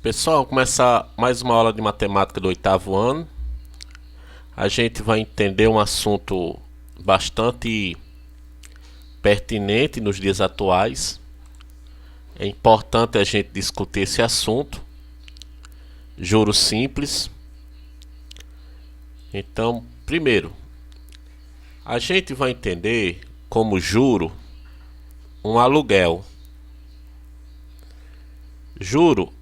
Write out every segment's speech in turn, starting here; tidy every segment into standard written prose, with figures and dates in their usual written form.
Pessoal, começar mais uma aula de matemática do oitavo ano. A gente vai entender um assunto bastante pertinente nos dias atuais. É importante a gente discutir esse assunto. Juros simples. Então, primeiro, a gente vai entender como juro um aluguel. Juro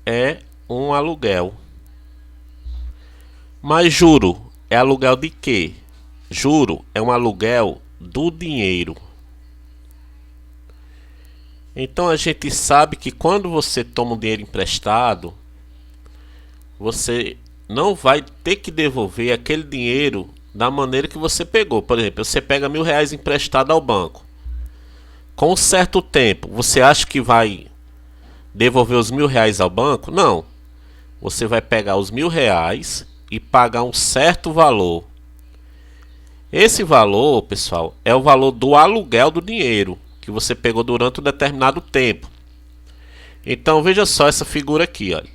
é um aluguel. Mas juro é aluguel de quê? Juro é um aluguel do dinheiro. Então a gente sabe que quando você toma um dinheiro emprestado, você não vai ter que devolver aquele dinheiro da maneira que você pegou. Por exemplo, você pega R$ 1.000 emprestado ao banco. Com um certo tempo, você acha que vai devolver os R$ 1.000 ao banco? Não. Você vai pegar os R$ 1.000 e pagar um certo valor. Esse valor, pessoal, é o valor do aluguel do dinheiro que você pegou durante um determinado tempo. Então veja só essa figura aqui, olha.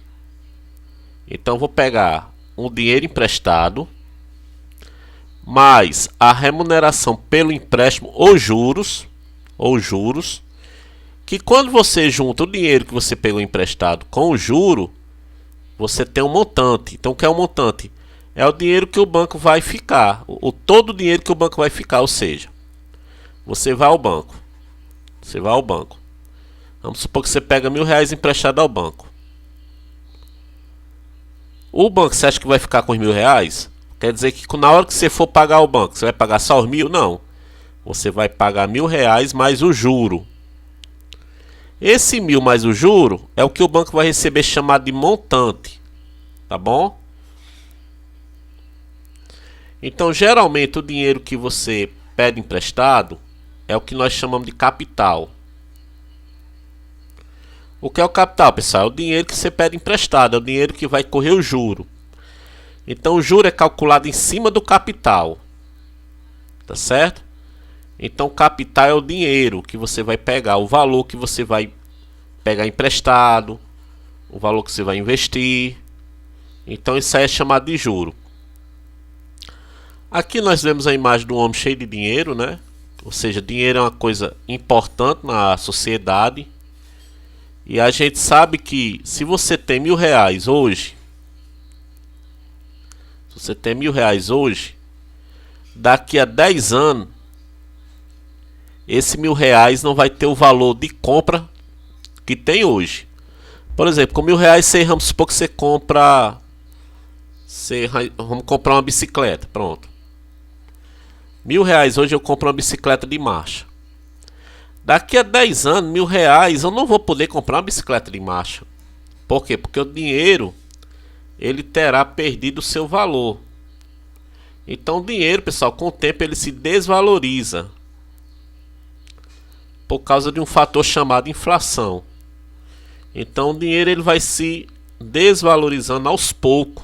Então vou pegar um dinheiro emprestado mais a remuneração pelo empréstimo ou juros, que quando você junta o dinheiro que você pegou emprestado com o juro, você tem um montante. Então o que é um montante? É o dinheiro que o banco vai ficar, todo o dinheiro que o banco vai ficar, ou seja, você vai ao banco. Vamos supor que você pega R$ 1.000 emprestado ao banco. O banco, você acha que vai ficar com os R$ 1.000? Quer dizer que na hora que você for pagar ao banco, você vai pagar só os 1.000? Não. Você vai pagar R$ 1.000 mais o juro. Esse 1.000 mais o juro é o que o banco vai receber chamado de montante. Tá bom? Então, geralmente, o dinheiro que você pede emprestado é o que nós chamamos de capital. O que é o capital, pessoal? É o dinheiro que você pede emprestado, é o dinheiro que vai correr o juro. Então, o juro é calculado em cima do capital. Tá certo? Então, o capital é o dinheiro que você vai pegar, o valor que você vai pegar emprestado, o valor que você vai investir. Então, isso aí é chamado de juro. Aqui nós vemos a imagem do homem cheio de dinheiro, né? Ou seja, dinheiro é uma coisa importante na sociedade. E a gente sabe que se você tem R$ 1.000 hoje, daqui a 10 anos, esse R$ 1.000 não vai ter o valor de compra que tem hoje. Por exemplo, com R$ 1.000, vamos supor que você compra, vamos comprar uma bicicleta, pronto. R$ 1.000 hoje eu compro uma bicicleta de marcha. Daqui a 10 anos, R$ 1.000 eu não vou poder comprar uma bicicleta de marcha. Por quê? Porque o dinheiro ele terá perdido o seu valor. Então o dinheiro, pessoal, com o tempo ele se desvaloriza por causa de um fator chamado inflação. Então o dinheiro ele vai se desvalorizando aos poucos.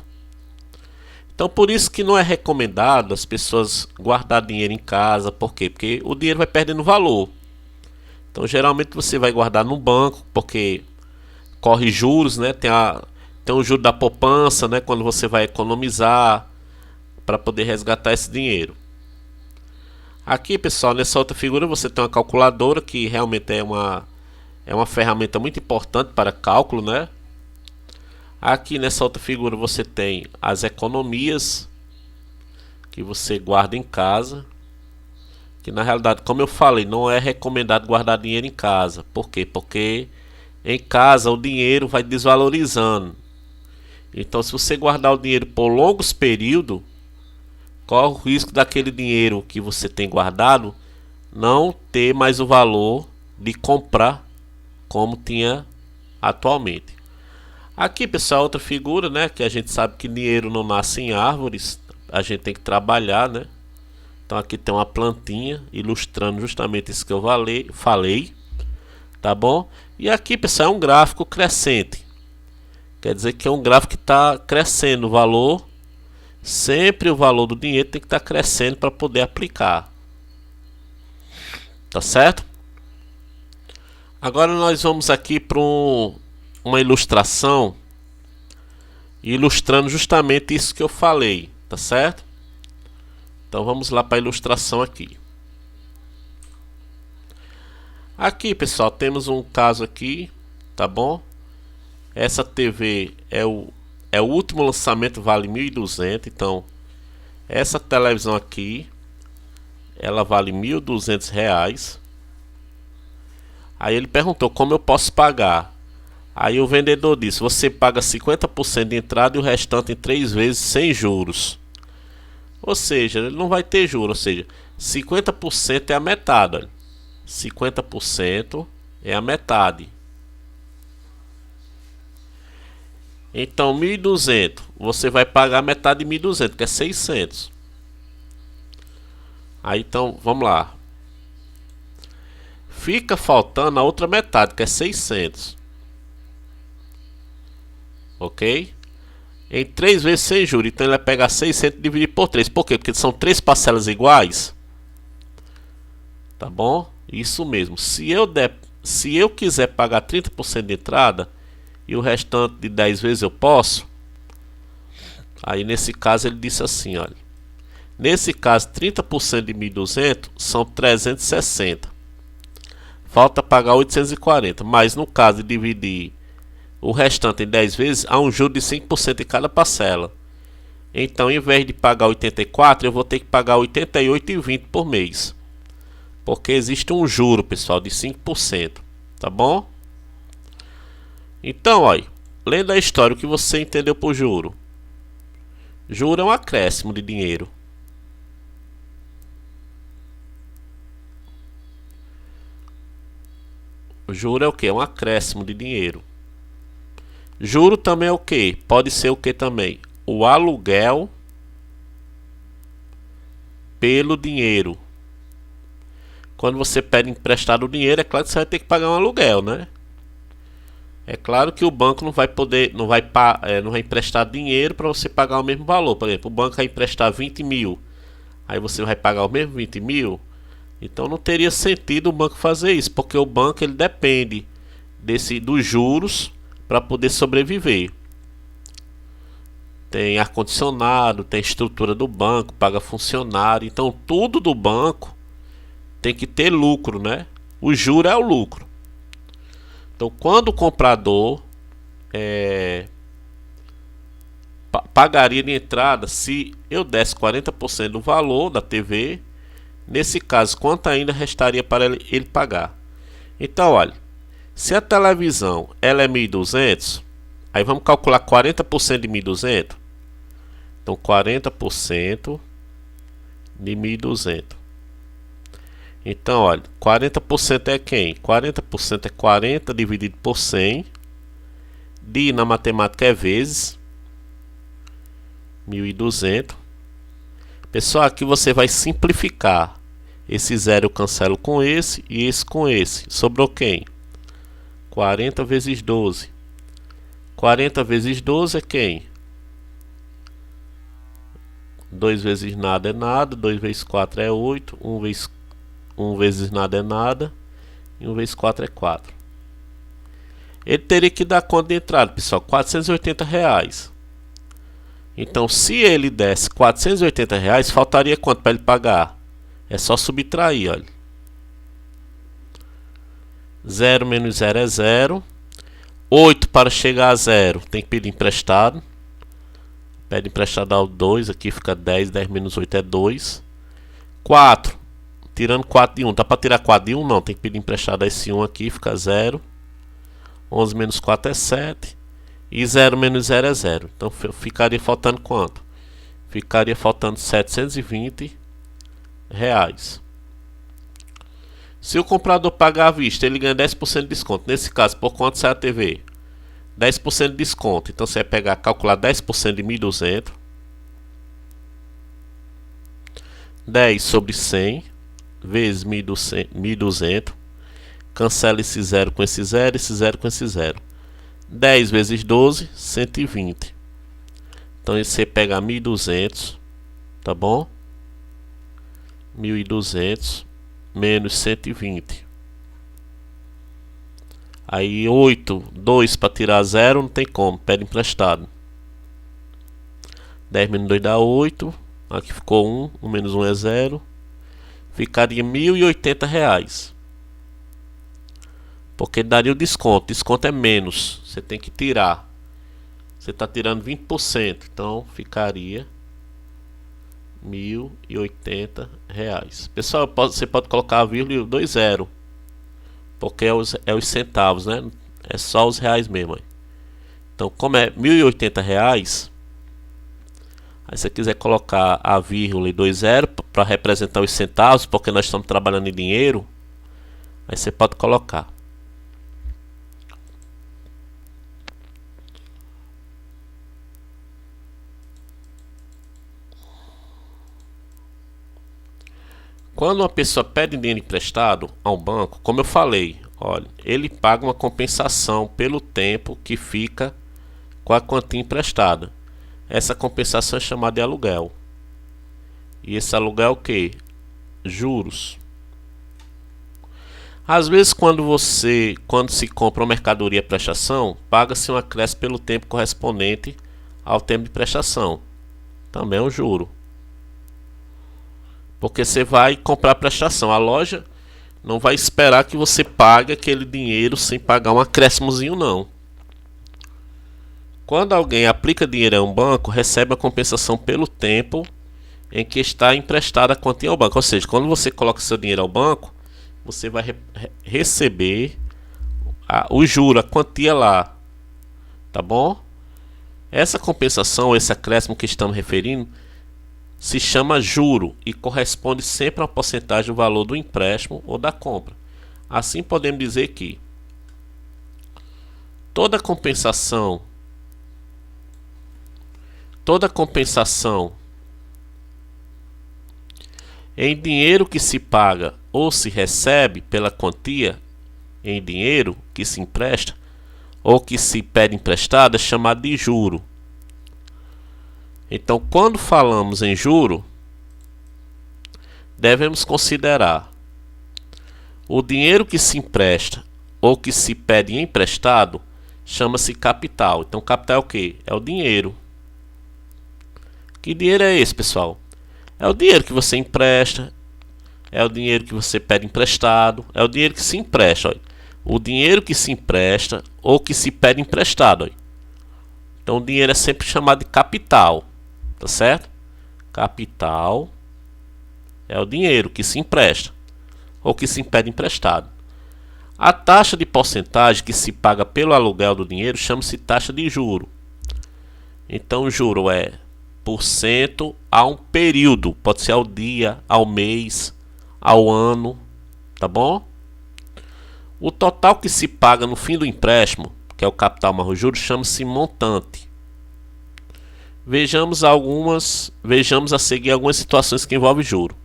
Então por isso que não é recomendado as pessoas guardar dinheiro em casa. Por quê? Porque o dinheiro vai perdendo valor. Então geralmente você vai guardar no banco, porque corre juros, né? Tem o juro da poupança, né? Quando você vai economizar para poder resgatar esse dinheiro. Aqui, pessoal, nessa outra figura você tem uma calculadora que realmente é uma ferramenta muito importante para cálculo, né? Aqui nessa outra figura você tem as economias que você guarda em casa. Que na realidade, como eu falei, não é recomendado guardar dinheiro em casa. Por quê? Porque em casa o dinheiro vai desvalorizando. Então se você guardar o dinheiro por longos períodos, corre o risco daquele dinheiro que você tem guardado não ter mais o valor de comprar como tinha atualmente. Aqui, pessoal, outra figura, né, que a gente sabe que dinheiro não nasce em árvores, a gente tem que trabalhar, né? Então aqui tem uma plantinha ilustrando justamente isso que eu falei, tá bom? E aqui, pessoal, é um gráfico crescente. Quer dizer que é um gráfico que está crescendo o valor. Sempre o valor do dinheiro tem que estar crescendo para poder aplicar. Tá certo? Agora nós vamos aqui para uma ilustração ilustrando justamente isso que eu falei, tá certo? Então vamos lá para a ilustração aqui. Aqui, pessoal, temos um caso aqui, tá bom? Essa TV é o último lançamento, vale 1.200. Então essa televisão aqui, ela vale R$1.200. Aí ele perguntou como eu posso pagar. Aí o vendedor disse: você paga 50% de entrada e o restante em 3 vezes sem juros. Ou seja, ele não vai ter juros. Ou seja, 50% é a metade. Olha. 50% é a metade. Então 1.200, você vai pagar metade de 1.200, que é 600. Aí então, vamos lá. Fica faltando a outra metade, que é 600. Ok? Em 3 vezes sem juros. Então ele vai pegar 600 e dividir por 3. Por quê? Porque são 3 parcelas iguais. Tá bom? Isso mesmo. Se eu quiser pagar 30% de entrada e o restante de 10 vezes eu posso. Aí nesse caso ele disse assim, olha. Nesse caso 30% de 1.200 são 360. Falta pagar 840. Mas no caso de dividir o restante em 10 vezes, há um juro de 5% em cada parcela. Então, em vez de pagar 84, eu vou ter que pagar 88,20 por mês. Porque existe um juro, pessoal, de 5%. Tá bom? Então, olha, lendo a história, o que você entendeu por juro? Juro é um acréscimo de dinheiro. O juro é o que? É um acréscimo de dinheiro. Juro também é o que? Pode ser o que também? O aluguel pelo dinheiro. Quando você pede emprestado o dinheiro, é claro que você vai ter que pagar um aluguel, né? É claro que o banco não vai emprestar dinheiro para você pagar o mesmo valor. Por exemplo, o banco vai emprestar 20 mil, aí você vai pagar o mesmo 20 mil. Então não teria sentido o banco fazer isso, porque o banco ele depende dos juros para poder sobreviver. Tem ar-condicionado, tem estrutura do banco, paga funcionário. Então tudo do banco tem que ter lucro, né? O juro é o lucro. Então quando o comprador pagaria de entrada, se eu desse 40% do valor da TV, nesse caso quanto ainda restaria para ele pagar? Então olha, se a televisão ela é 1.200, aí vamos calcular 40% de 1.200. Então 40% de 1.200. Então olha, 40% é quem? 40% é 40 dividido por 100. Di na matemática é vezes 1.200. Pessoal, aqui você vai simplificar. Esse zero eu cancelo com esse e esse com esse. Sobrou quem? 40 vezes 12. 40 vezes 12 é quem? 2 vezes nada é nada. 2 vezes 4 é 8. 1 vezes nada é nada. E 1 vezes 4 é 4. Ele teria que dar conta de entrada, pessoal. R$480. Então, se ele desse R$480, faltaria quanto para ele pagar? É só subtrair, olha. 0 menos 0 é 0. 8 para chegar a 0 tem que pedir emprestado. Pede emprestado ao 2, aqui fica 10. 10 menos 8 é 2. 4. Tirando 4 de 1. Dá para tirar 4 de 1? Não, tem que pedir emprestado a esse 1 aqui, fica 0. 11 menos 4 é 7. E 0 menos 0 é 0. Então ficaria faltando quanto? Ficaria faltando R$720. Se o comprador pagar à vista, ele ganha 10% de desconto. Nesse caso, por quanto sai a TV? 10% de desconto. Então você vai pegar, calcular 10% de 1.200. 10 sobre 100 vezes 1.200. Cancela esse 0 com esse 0, esse 0 com esse 0. 10 vezes 12, 120. Então você pega 1.200, tá bom? 1.200 menos 120. Aí 8, 2 para tirar 0 não tem como, pede emprestado. 10 menos 2 dá 8. Aqui ficou 1, 1 menos 1 é 0. Ficaria R$ 1.080. Porque daria o desconto. Desconto é menos. Você tem que tirar. Você está tirando 20%. Então ficaria R$ 1.080. Pessoal, você pode colocar a vírgula e 2 zero. Porque é os centavos, né? É só os reais mesmo. Então, como é R$ 1.080, aí se você quiser colocar a vírgula e 2 zero para representar os centavos, porque nós estamos trabalhando em dinheiro, aí você pode colocar. Quando uma pessoa pede dinheiro emprestado ao banco, como eu falei, olha, ele paga uma compensação pelo tempo que fica com a quantia emprestada. Essa compensação é chamada de aluguel. E esse aluguel é o que? Juros. Às vezes quando se compra uma mercadoria prestação, paga-se um acréscimo pelo tempo correspondente ao tempo de prestação. Também é um juro. Porque você vai comprar prestação. A loja não vai esperar que você pague aquele dinheiro sem pagar um acréscimozinho, não. Quando alguém aplica dinheiro a um banco, recebe a compensação pelo tempo em que está emprestada a quantia ao banco. Ou seja, quando você coloca seu dinheiro ao banco, você vai receber o juro, a quantia lá. Tá bom? Essa compensação, esse acréscimo que estamos referindo, se chama juro e corresponde sempre a uma porcentagem do valor do empréstimo ou da compra. Assim podemos dizer que toda compensação em dinheiro que se paga ou se recebe pela quantia em dinheiro que se empresta ou que se pede emprestado é chamado de juro. Então, quando falamos em juro, devemos considerar o dinheiro que se empresta ou que se pede emprestado, chama-se capital. Então, capital é o que? É o dinheiro. Que dinheiro é esse, pessoal? É o dinheiro que você empresta, é o dinheiro que você pede emprestado, é o dinheiro que se empresta. Olha. O dinheiro que se empresta ou que se pede emprestado. Olha. Então, o dinheiro é sempre chamado de capital. Tá certo? Capital é o dinheiro que se empresta ou que se pede emprestado. A taxa de porcentagem que se paga pelo aluguel do dinheiro chama-se taxa de juro. Então o juro é % a um período, pode ser ao dia, ao mês, ao ano, tá bom? O total que se paga no fim do empréstimo, que é o capital mais o juro, chama-se montante. Vejamos a seguir algumas situações que envolvem juro.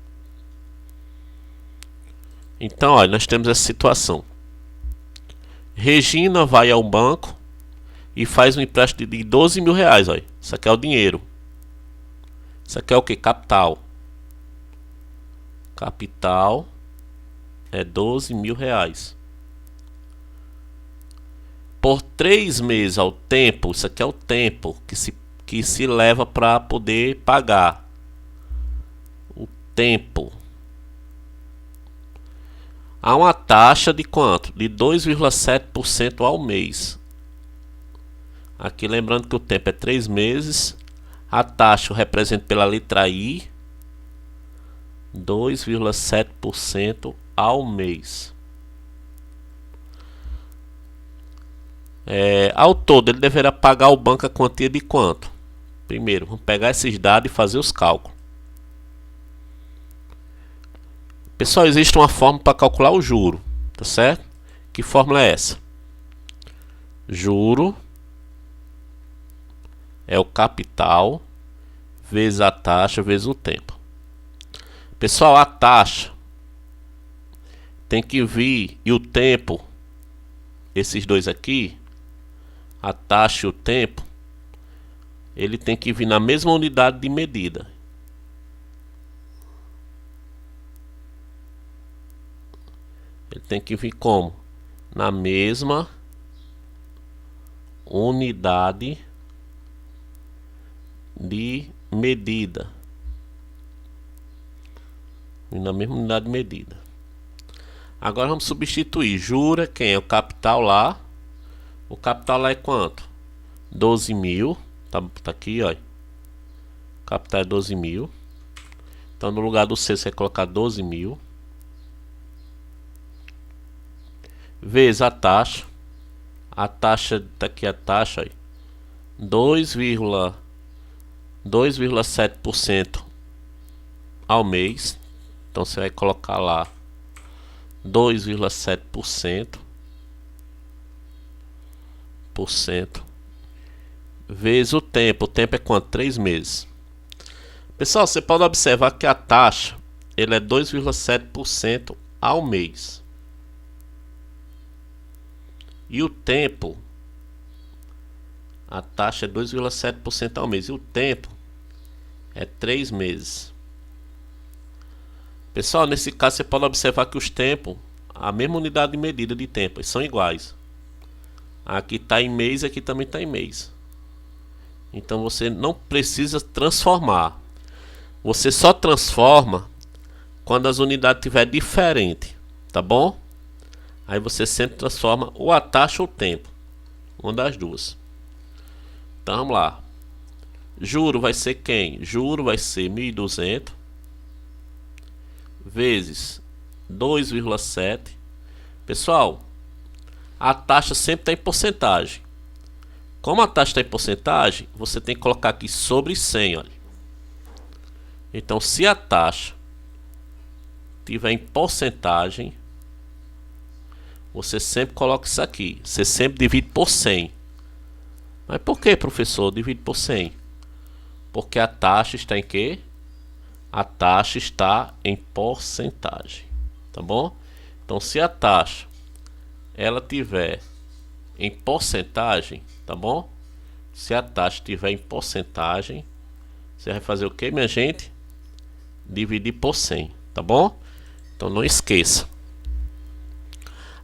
Então, olha, nós temos essa situação. Regina vai ao banco e faz um empréstimo de R$ 12.000. Olha. Isso aqui é o dinheiro. Isso aqui é o que? Capital. Capital é R$ 12.000. Por 3 meses ao tempo, isso aqui é o tempo que se leva para poder pagar. O tempo. Há uma taxa de quanto? De 2,7% ao mês. Aqui lembrando que o tempo é 3 meses. A taxa representa pela letra I. 2,7% ao mês. Ao todo, ele deverá pagar ao banco a quantia de quanto? Primeiro, vamos pegar esses dados e fazer os cálculos. Pessoal, existe uma fórmula para calcular o juro, tá certo? Que fórmula é essa? Juro é o capital vezes a taxa vezes o tempo. Pessoal, a taxa tem que vir e o tempo, esses dois aqui, a taxa e o tempo, ele tem que vir na mesma unidade de medida. Ele tem que vir como? na mesma unidade de medida. Na mesma unidade de medida. Agora vamos substituir. Jura, quem é o capital lá? O capital lá é quanto? 12.000. Tá aqui, ó. O capital é 12.000. Então no lugar do C você vai colocar 12.000. Vezes a taxa. A taxa, tá aqui a taxa, 2,7% ao mês. Então você vai colocar lá 2,7% vezes o tempo. O tempo é quanto? 3 meses. Pessoal, você pode observar que a taxa ele é 2,7% ao mês. E o tempo, a taxa é 2,7% ao mês. E o tempo é 3 meses. Pessoal, nesse caso você pode observar que os tempos, a mesma unidade de medida de tempo, são iguais. Aqui está em mês e aqui também está em mês. Então você não precisa transformar. Você só transforma quando as unidades estiverem diferentes, tá bom? Aí você sempre transforma ou a taxa ou o tempo, uma das duas. Então vamos lá. Juro vai ser quem? Juro vai ser 1.200 vezes 2,7. Pessoal, a taxa sempre está em porcentagem. Como a taxa está em porcentagem, você tem que colocar aqui sobre 100, olha. Então se a taxa tiver em porcentagem, você sempre coloca isso aqui. Você sempre divide por 100. Mas por que, professor, divide por 100? Porque a taxa está em quê? A taxa está em porcentagem, tá bom? Então se a taxa ela tiver em porcentagem, tá bom? Se a taxa tiver em porcentagem, você vai fazer o que, minha gente? Dividir por 100, tá bom? Então não esqueça.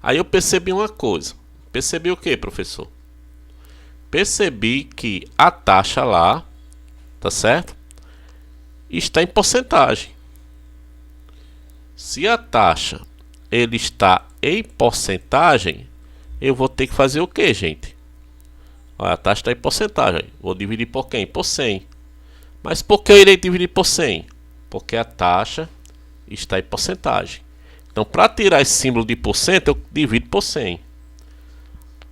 Aí eu percebi uma coisa. Percebi o que, professor? Percebi que a taxa lá, tá certo? Está em porcentagem. Se a taxa ele está em porcentagem, eu vou ter que fazer o que, gente? Olha, a taxa está em porcentagem. Vou dividir por quem? Por 100. Mas por que eu irei dividir por 100? Porque a taxa está em porcentagem. Então, para tirar esse símbolo de porcento, eu divido por 100.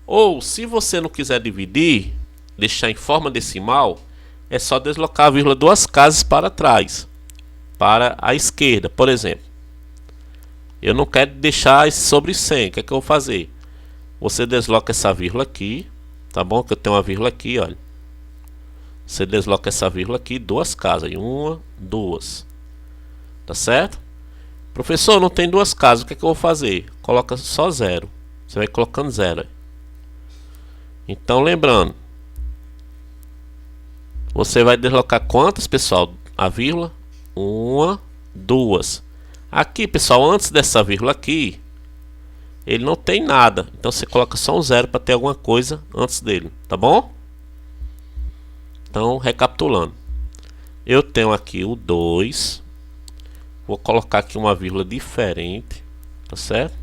Ou, se você não quiser dividir, deixar em forma decimal, é só deslocar a vírgula 2 casas para trás, para a esquerda, por exemplo. Eu não quero deixar esse sobre 100, o que é que eu vou fazer? Você desloca essa vírgula aqui, tá bom? Que eu tenho uma vírgula aqui, olha. Você desloca essa vírgula aqui, 2 casas, 1, 2. Tá certo? Professor, não tem 2 casas, o que é que eu vou fazer? Coloca só 0. Você vai colocando 0. Então, lembrando, você vai deslocar quantas, pessoal? A vírgula? 1, 2. Aqui, pessoal, antes dessa vírgula aqui, ele não tem nada. Então você coloca só um 0 para ter alguma coisa antes dele, tá bom? Então, recapitulando. Eu tenho aqui o 2. Vou colocar aqui uma vírgula diferente, tá certo?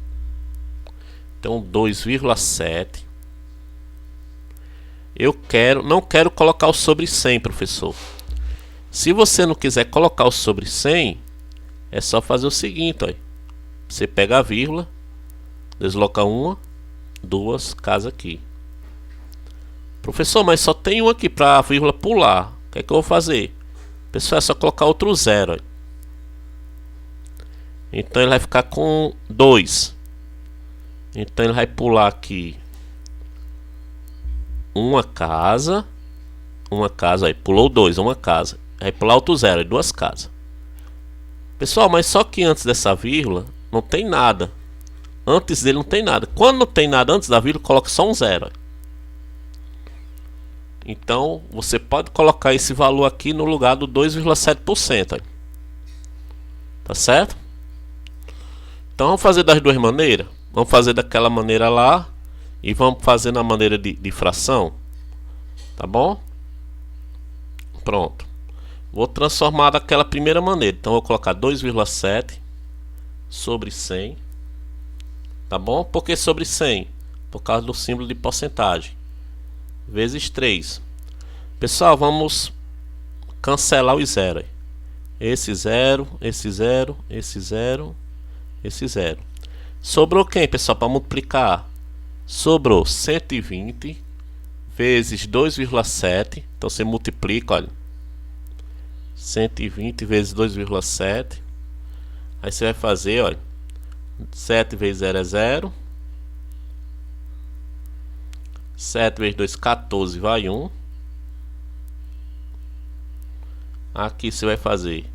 Então 2,7. Eu não quero colocar o sobre 100, professor. Se você não quiser colocar o sobre 100, é só fazer o seguinte, ó. Você pega a vírgula, desloca 1, 2 casas aqui. Professor, mas só tem um aqui para a vírgula pular. O que é que eu vou fazer? Pessoal, é só colocar outro 0, ó. Então ele vai ficar com 2. Então ele vai pular aqui uma casa, aí pulou 2, uma casa. Vai pular outro 0, 2 casas. Pessoal, mas só que antes dessa vírgula não tem nada. Antes dele não tem nada. Quando não tem nada antes da vírgula, coloca só um 0. Então você pode colocar esse valor aqui no lugar do 2,7%. Tá certo? Então vamos fazer das duas maneiras. Vamos fazer daquela maneira lá e vamos fazer na maneira de fração, tá bom? Pronto. Vou transformar daquela primeira maneira. Então vou colocar 2,7 sobre 100, tá bom? Por que sobre 100? Por causa do símbolo de porcentagem. Vezes 3. Pessoal, vamos cancelar os zeros. Esse 0, esse 0, esse 0, esse 0. Sobrou quem, pessoal, para multiplicar? Sobrou 120 vezes 2,7. Então você multiplica, olha. 120 vezes 2,7. Aí você vai fazer, olha. 7 vezes 0 é 0. 7 vezes 2, 14, vai 1. Aqui você vai fazer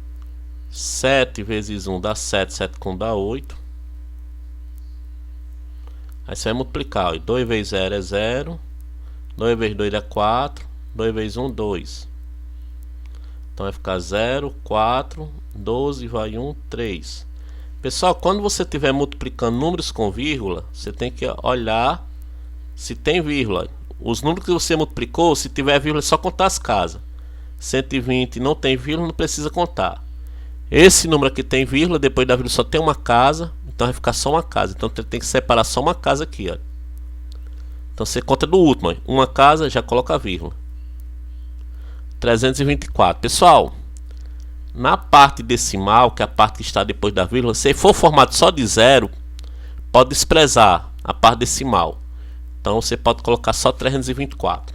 7 vezes 1 dá 7, 7 com 1 dá 8. Aí você vai multiplicar, ó. 2 vezes 0 é 0. 2 vezes 2 dá 4. 2 vezes 1, 2. Então vai ficar 0, 4, 12, vai 1, 3. Pessoal, quando você estiver multiplicando números com vírgula, você tem que olhar se tem vírgula. Os números que você multiplicou, se tiver vírgula, é só contar as casas. 120 não tem vírgula, não precisa contar. Esse número aqui tem vírgula, depois da vírgula só tem uma casa, então vai ficar só uma casa. Então tem que separar só uma casa aqui, ó. Então você conta do último, ó. Uma casa, já coloca a vírgula. 324. Pessoal, na parte decimal, que é a parte que está depois da vírgula, se for formado só de zero, pode desprezar a parte decimal. Então você pode colocar só 324.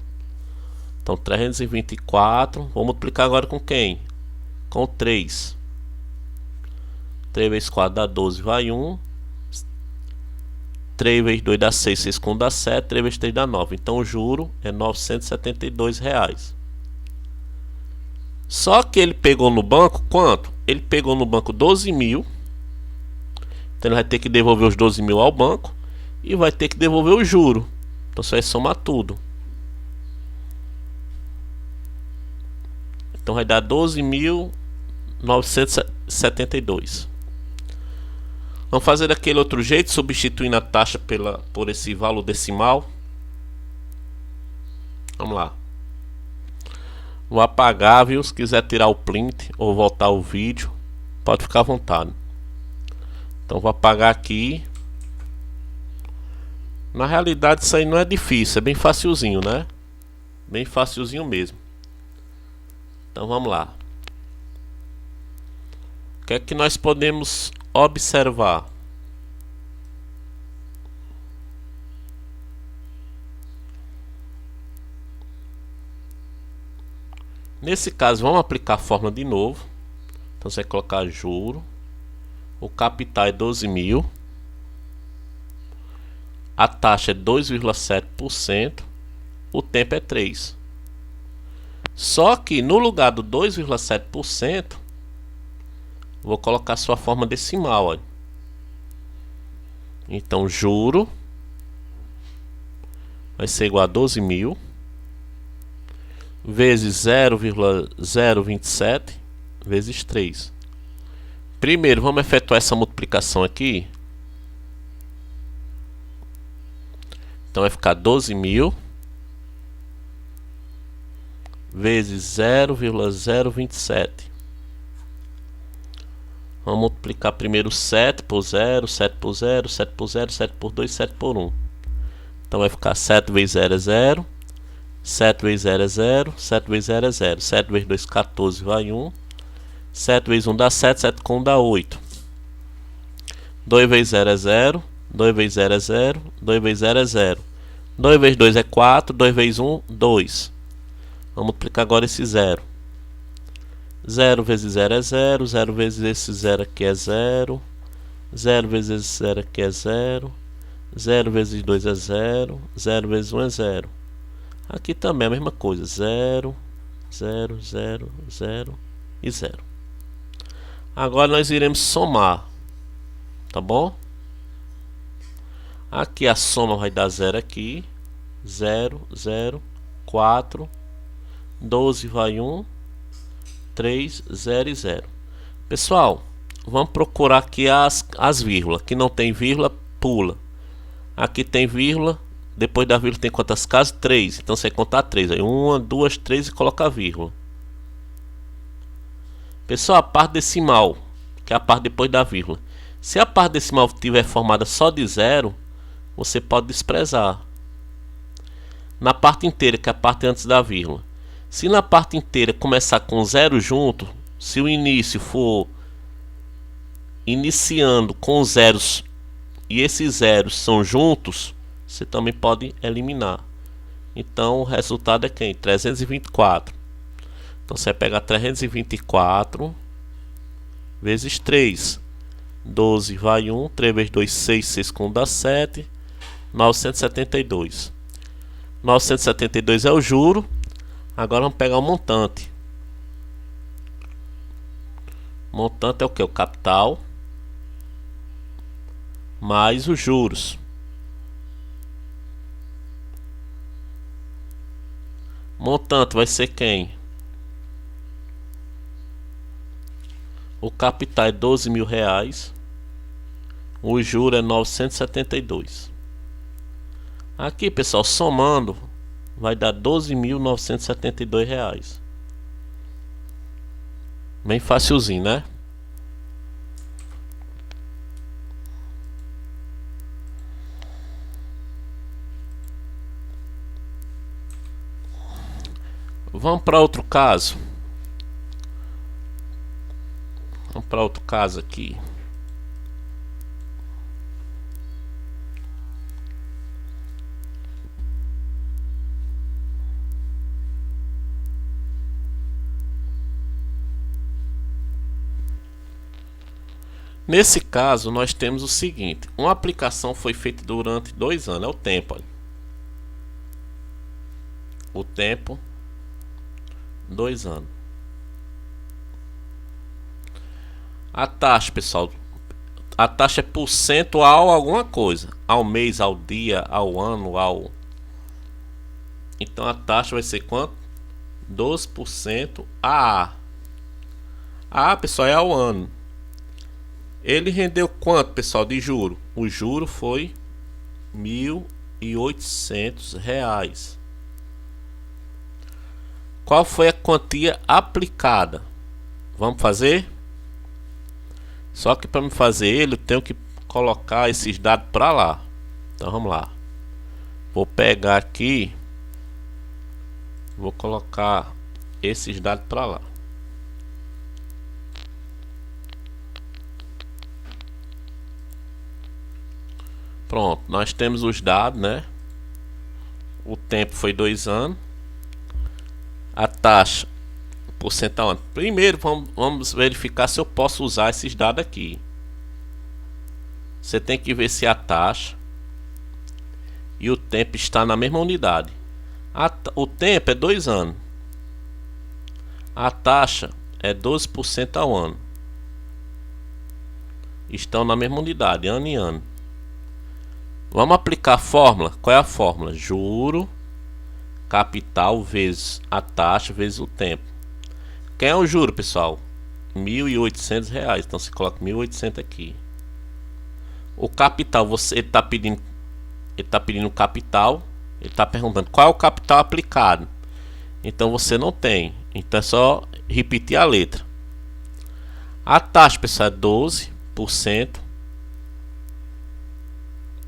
Então 324, vou multiplicar agora com quem? Com 3. 3 vezes 4 dá 12, vai 1. 3 vezes 2 dá 6, 6 com 1 dá 7, 3 vezes 3 dá 9. Então o juro é R$ 972. Só que ele pegou no banco quanto? Ele pegou no banco 12 mil. Então ele vai ter que devolver os 12 mil ao banco. E vai ter que devolver o juro. Então você vai somar tudo. Então vai dar 12.972. Vamos fazer daquele outro jeito, substituindo a taxa por esse valor decimal. Vamos lá. Vou apagar, viu? Se quiser tirar o print ou voltar o vídeo, pode ficar à vontade. Então vou apagar aqui. Na realidade isso aí não é difícil, é bem facilzinho, né? Bem facilzinho mesmo. Então vamos lá. O que é que nós podemos observar? Nesse caso, vamos aplicar a fórmula de novo. Então você vai colocar juro. O capital é 12 mil. A taxa é 2,7%. O tempo é 3. Só que no lugar do 2,7%, vou colocar sua forma decimal. Olha. Então, juro vai ser igual a 12 mil vezes 0,027 vezes 3. Primeiro, vamos efetuar essa multiplicação aqui. Então vai ficar 12 mil vezes 0,027. Vamos multiplicar primeiro 7 por 0, 7 por 0, 7 por 0, 7 por 2, 7 por 1. Então vai ficar 7 vezes 0 é 0. 7 vezes 0 é 0. 7 vezes 0 é 0. 7 vezes 2, 14, vai 1. 7 vezes 1 dá 7. 7 com 1 dá 8. 2 vezes 0 é 0. 2 vezes 0 é 0. 2 vezes 0 é 0. 2 vezes 2 é 4. 2 vezes 1, 2. Vamos multiplicar agora esse 0. 0 vezes 0 é 0. 0 vezes esse 0 aqui é 0. 0 vezes esse 0 aqui é 0. 0 vezes 2 é 0. 0 vezes 1 é 0. Aqui também é a mesma coisa. 0, 0, 0, 0 e 0. Agora nós iremos somar. Tá bom? Aqui a soma vai dar 0 aqui. 0, 0, 4. 12 vai 1. 3, 0 e 0. Pessoal, vamos procurar aqui as vírgulas. Que não tem vírgula, pula. Aqui tem vírgula. Depois da vírgula tem quantas casas? 3. Então você vai contar 3. Aí 1, 2, 3 e coloca a vírgula. Pessoal, a parte decimal, que é a parte depois da vírgula. Se a parte decimal estiver formada só de 0, você pode desprezar. Na parte inteira, que é a parte antes da vírgula. Se na parte inteira começar com 0 junto, se o início for iniciando com zeros e esses zeros são juntos, você também pode eliminar. Então o resultado é quem? 324. Então você vai pegar 324 vezes 3. 12 vai 1, 3 vezes 2, 6, 6 com 1 dá 7, 972. 972 é o juro. Agora vamos pegar o montante. Montante é o que? O capital mais os juros. Montante vai ser quem? O capital é 12 mil reais. O juro é 972. Aqui, pessoal, somando, vai dar 12.972 reais. Bem facilzinho, né? Vamos para outro caso. Vamos para outro caso aqui. Nesse caso, nós temos o seguinte: uma aplicação foi feita durante 2 anos, é o tempo. Olha. O tempo, 2 anos. A taxa, pessoal, a taxa é percentual alguma coisa, ao mês, ao dia, ao ano, ao... Então a taxa vai ser quanto? 12% a A, pessoal, é ao ano. Ele rendeu quanto, pessoal, de juro? O juro foi R$ 1.800. Qual foi a quantia aplicada? Vamos fazer? Só que para me fazer ele, eu tenho que colocar esses dados para lá. Então vamos lá. Vou pegar aqui. Vou colocar esses dados para lá. Pronto, nós temos os dados, né? O tempo foi 2 anos. A taxa porcentual. Primeiro vamos verificar se eu posso usar esses dados aqui. Você tem que ver se a taxa e o tempo está na mesma unidade. O tempo é 2 anos. A taxa é 12% ao ano. Estão na mesma unidade, ano em ano. Vamos aplicar a fórmula. Qual é a fórmula? Juro capital vezes a taxa vezes o tempo. Quem é o juro, pessoal? R$ 1.800. Então você coloca 1.800 aqui. O capital, ele está pedindo o capital. Ele está perguntando qual é o capital aplicado. Então você não tem. Então é só repetir a letra. A taxa, pessoal, é 12%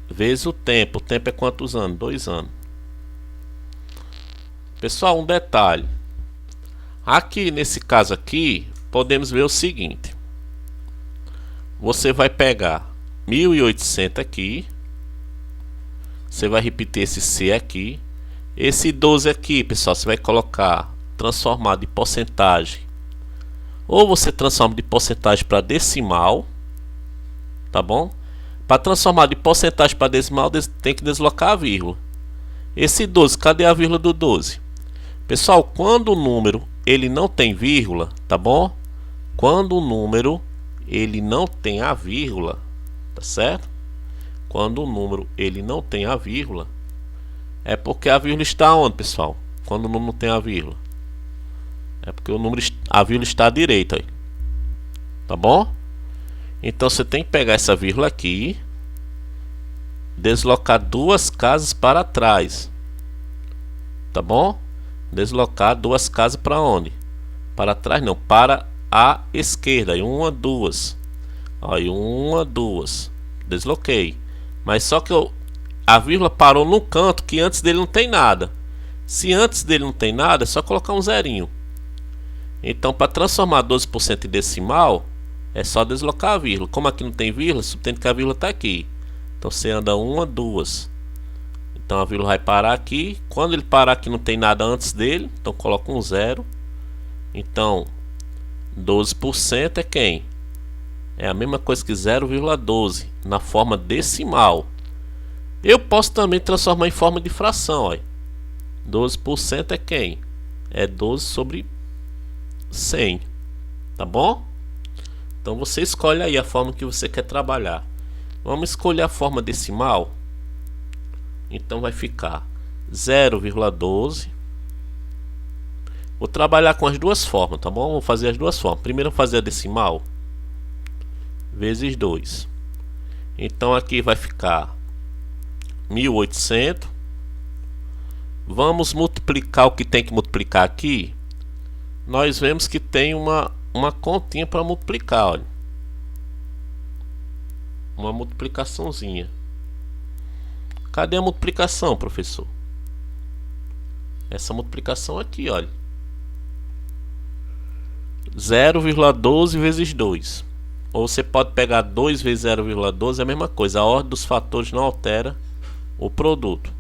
vezes o tempo. O tempo é quantos anos? 2 anos. Pessoal, um detalhe. Aqui nesse caso aqui, podemos ver o seguinte. Você vai pegar 1.800 aqui. Você vai repetir esse C aqui. Esse 12 aqui, pessoal, você vai colocar, transformar de porcentagem. Ou você transforma de porcentagem para decimal. Tá bom? Para transformar de porcentagem para decimal, tem que deslocar a vírgula. Esse 12, cadê a vírgula do 12? Pessoal, quando o número ele não tem vírgula, tá bom? Quando o número ele não tem a vírgula, tá certo? Quando o número ele não tem a vírgula, é porque a vírgula está onde, pessoal? Quando o número não tem a vírgula, é porque a vírgula está à direita aí. Tá bom? Então você tem que pegar essa vírgula aqui deslocar duas casas para trás, tá bom? Deslocar duas casas para onde? Para trás não, para a esquerda. Aí uma, duas. Aí uma, duas. Desloquei. Mas só que a vírgula parou no canto que antes dele não tem nada. Se antes dele não tem nada, é só colocar um zerinho. Então, para transformar 12% em decimal, é só deslocar a vírgula. Como aqui não tem vírgula, subtende que a vírgula está aqui. Então, você anda uma, duas. Então, a vírgula vai parar aqui. Quando ele parar aqui, não tem nada antes dele. Então, coloca um zero. Então, 12% é quem? É a mesma coisa que 0,12 na forma decimal. Eu posso também transformar em forma de fração. Ó. 12% é quem? É 12 sobre 100. Tá bom? Então você escolhe aí a forma que você quer trabalhar. Vamos escolher a forma decimal. Então vai ficar 0,12. Vou trabalhar com as duas formas, tá bom? Vou fazer as duas formas. Primeiro eu vou fazer a decimal vezes 2. Então aqui vai ficar 1800. Vamos multiplicar o que tem que multiplicar aqui. Nós vemos que tem uma continha para multiplicar, olha. Uma multiplicaçãozinha. Cadê a multiplicação, professor? Essa multiplicação aqui, olha. 0,12 vezes 2. Ou você pode pegar 2 vezes 0,12, é a mesma coisa. A ordem dos fatores não altera o produto.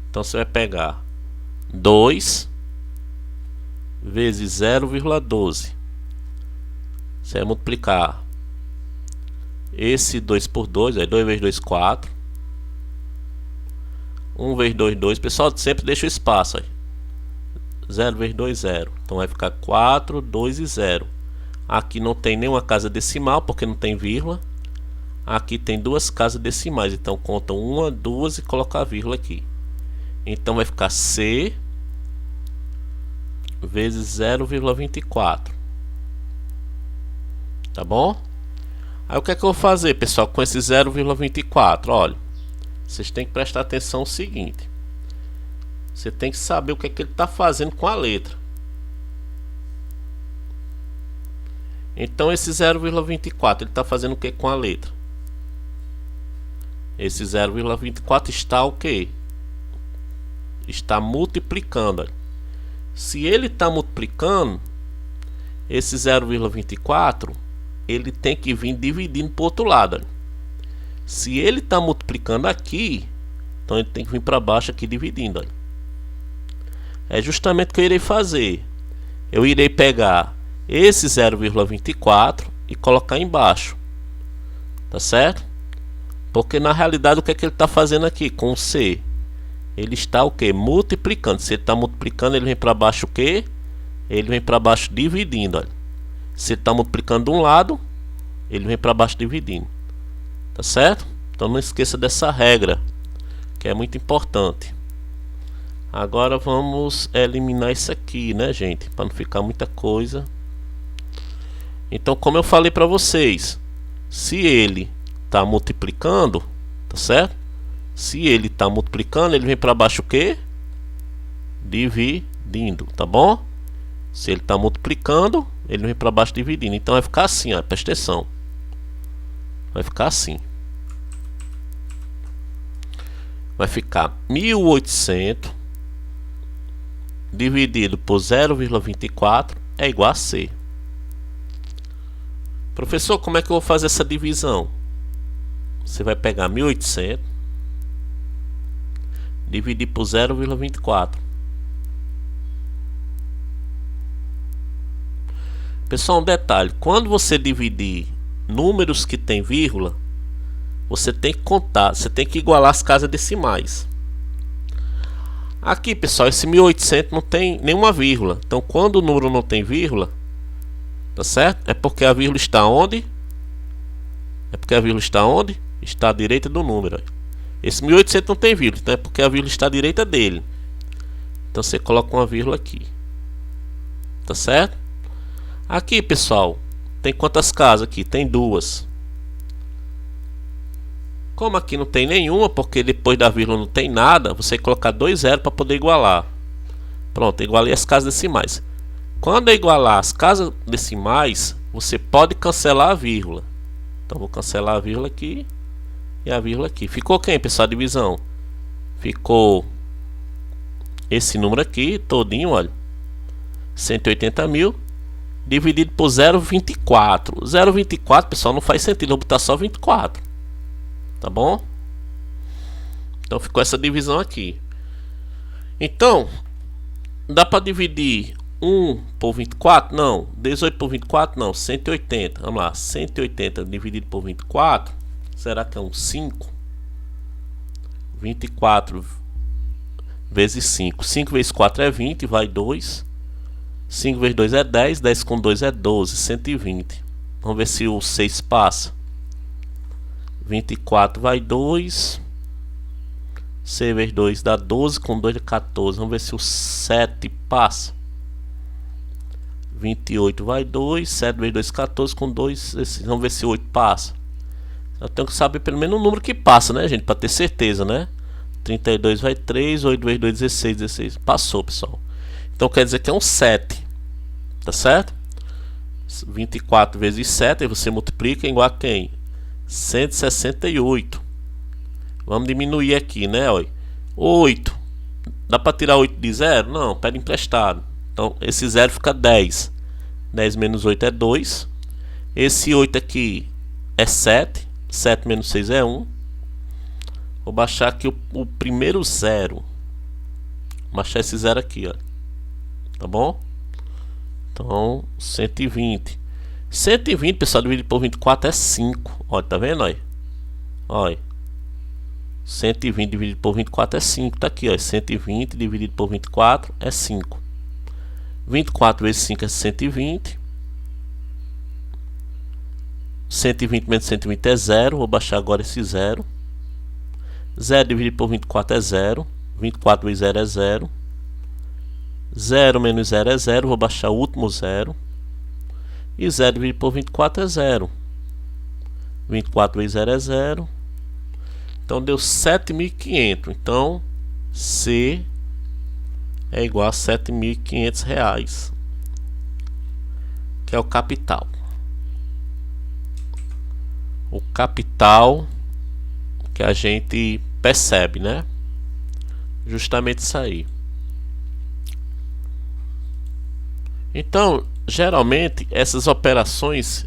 Então você vai pegar 2 vezes 0,12. Você vai multiplicar esse 2 por 2, aí 2 vezes 2, 4. 1 vezes 2, 2. Pessoal, sempre deixa o espaço aí. 0 vezes 2, 0. Então vai ficar 4, 2 e 0. Aqui não tem nenhuma casa decimal, porque não tem vírgula. Aqui tem duas casas decimais, então conta uma, duas e coloca a vírgula aqui. Então vai ficar C vezes 0,24. Tá bom? Aí o que é que eu vou fazer, pessoal, com esse 0,24? Olha, vocês têm que prestar atenção no seguinte. Você tem que saber o que é que ele está fazendo com a letra. Então esse 0,24 ele está fazendo o que com a letra? Esse 0,24 está o que? Está multiplicando. Olha. Se ele está multiplicando, esse 0,24 ele tem que vir dividindo para o outro lado. Olha. Se ele está multiplicando aqui, então ele tem que vir para baixo aqui dividindo. Olha. É justamente o que eu irei fazer. Eu irei pegar esse 0,24 e colocar embaixo. Tá certo? Porque na realidade o que é que ele está fazendo aqui com o C? Ele está o que? Multiplicando. Se ele está multiplicando, ele vem para baixo o que? Ele vem para baixo dividindo. Olha. Se ele está multiplicando de um lado, ele vem para baixo dividindo. Tá certo? Então não esqueça dessa regra, que é muito importante. Agora vamos eliminar isso aqui, né, gente? Para não ficar muita coisa. Então, como eu falei para vocês, se ele está multiplicando, tá certo? Se ele está multiplicando, ele vem para baixo o quê? Dividindo, tá bom? Se ele está multiplicando, ele vem para baixo dividindo. Então vai ficar assim, ó, presta atenção. Vai ficar assim. Vai ficar 1800 dividido por 0,24 é igual a C. Professor, como é que eu vou fazer essa divisão? Você vai pegar 1800 dividir por 0,24. Pessoal, um detalhe, quando você dividir números que tem vírgula, você tem que contar, você tem que igualar as casas decimais. Aqui, pessoal, esse 1800 não tem nenhuma vírgula. Então, quando o número não tem vírgula, tá certo? É porque a vírgula está onde? É porque a vírgula está onde? Está à direita do número. Esse 1800 não tem vírgula, então é porque a vírgula está à direita dele. Então você coloca uma vírgula aqui. Tá certo? Aqui, pessoal, tem quantas casas aqui? Tem duas. Como aqui não tem nenhuma, porque depois da vírgula não tem nada, você colocar 2 zeros para poder igualar. Pronto, igualei as casas decimais. Quando eu igualar as casas decimais, você pode cancelar a vírgula. Então vou cancelar a vírgula aqui e a vírgula aqui. Ficou quem, pessoal, a divisão? Ficou esse número aqui, todinho, olha. 180 mil dividido por 0,24. 0,24, pessoal, não faz sentido, eu vou botar só 24. Tá bom? Então ficou essa divisão aqui. Então, dá para dividir 1 por 24? Não. 18 por 24? Não. 180. Vamos lá. 180 dividido por 24. Será que é um 5? 24 vezes 5. 5 vezes 4 é 20, vai 2. 5 vezes 2 é 10. 10 com 2 é 12. 120. Vamos ver se o 6 passa. 24 vai 2. 6 vezes 2 dá 12. Com 2 é 14. Vamos ver se o 7 passa. 28 vai 2. 7 vezes 2 14. Com 2. Vamos ver se o 8 passa. Eu tenho que saber pelo menos o número que passa, né, gente? Para ter certeza, né? 32 vai 3. 8 vezes 2 16. 16. Passou, pessoal. Então quer dizer que é um 7. Tá certo? 24 vezes 7. Aí você multiplica igual a quem? 168. Vamos diminuir aqui, né? Olha. 8. Dá para tirar 8 de 0? Não, pede emprestado. Então esse 0 fica 10. 10 menos 8 é 2. Esse 8 aqui é 7. 7 menos 6 é 1. Vou baixar aqui o primeiro 0. Vou baixar esse 0 aqui, ó. Tá bom? Então 120. 120, pessoal, dividido por 24 é 5. Olha, tá vendo? Olha. Olha. 120 dividido por 24 é 5. Tá aqui, ó. 120 dividido por 24 é 5. 24 vezes 5 é 120. 120 menos 120 é 0. Vou baixar agora esse 0. 0 dividido por 24 é 0. 24 vezes 0 é 0. 0 menos 0 é 0. Vou baixar o último 0. E 0 dividido por 24 é 0. 24 vezes 0 é 0. Então deu 7.500. Então C é igual a R$7.500, que é o capital. O capital que a gente percebe, né? Justamente isso aí. Então, geralmente essas operações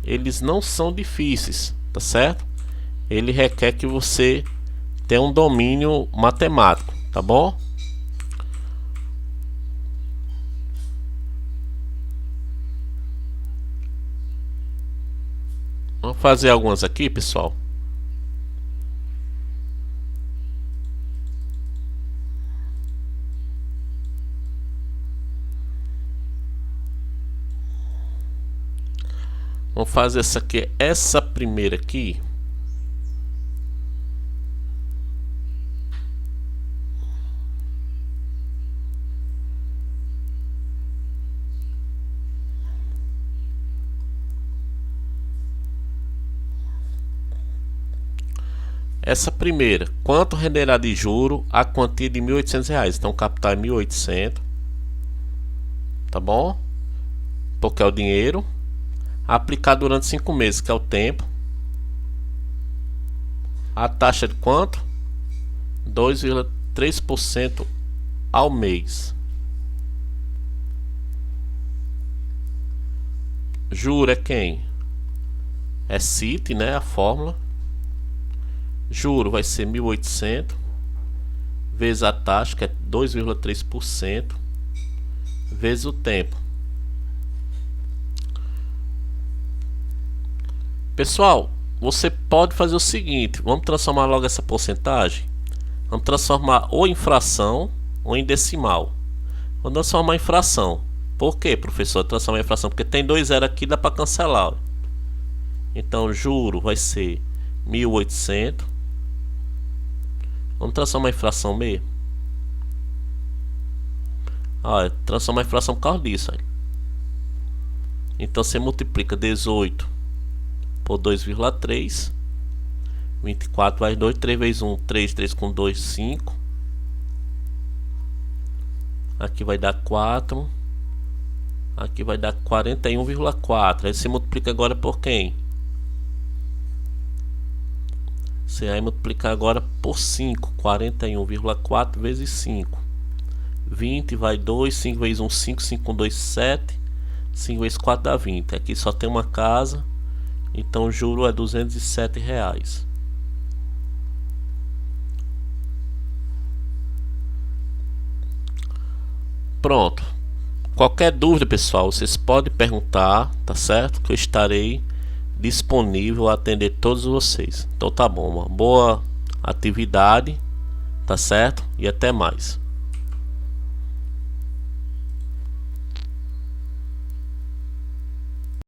eles não são difíceis, tá certo? Ele requer que você tenha um domínio matemático, tá bom? Vamos fazer algumas aqui, pessoal. Vamos fazer essa aqui, essa primeira aqui. Essa primeira, quanto renderá de juro a quantia de R$1.800? Então o capital é 1.800, tá bom? Porque é o dinheiro. Aplicar durante 5 meses, que é o tempo. A taxa de quanto? 2,3% ao mês. Juro é quem? É CIT, né? A fórmula. Juro vai ser 1.800 vezes a taxa, que é 2,3%, vezes o tempo. Pessoal, você pode fazer o seguinte: vamos transformar logo essa porcentagem. Vamos transformar ou em fração ou em decimal. Vamos transformar em fração. Por que, professor, transformar em fração? Porque tem 2 zeros aqui, dá para cancelar. Então, juro vai ser 1.800. Vamos transformar em fração mesmo. Olha, transformar em fração por causa disso. Olha. Então você multiplica 18 por 2,3 24 mais 2, 3 vezes 1, 3, 3 com 2, 5. Aqui vai dar 4. Aqui vai dar 41,4. Aí você multiplica agora por quem? Você vai multiplicar agora por 5. 41,4 vezes 5. 20 vai 2. 5 vezes 1, 5. 5 com 2, 7. 5 vezes 4 dá 20. Aqui só tem uma casa. Então o juro é R$ 207. Pronto. Qualquer dúvida, pessoal, vocês podem perguntar, tá certo? Que eu estarei disponível a atender todos vocês. Então tá bom, uma boa atividade, tá certo? E até mais.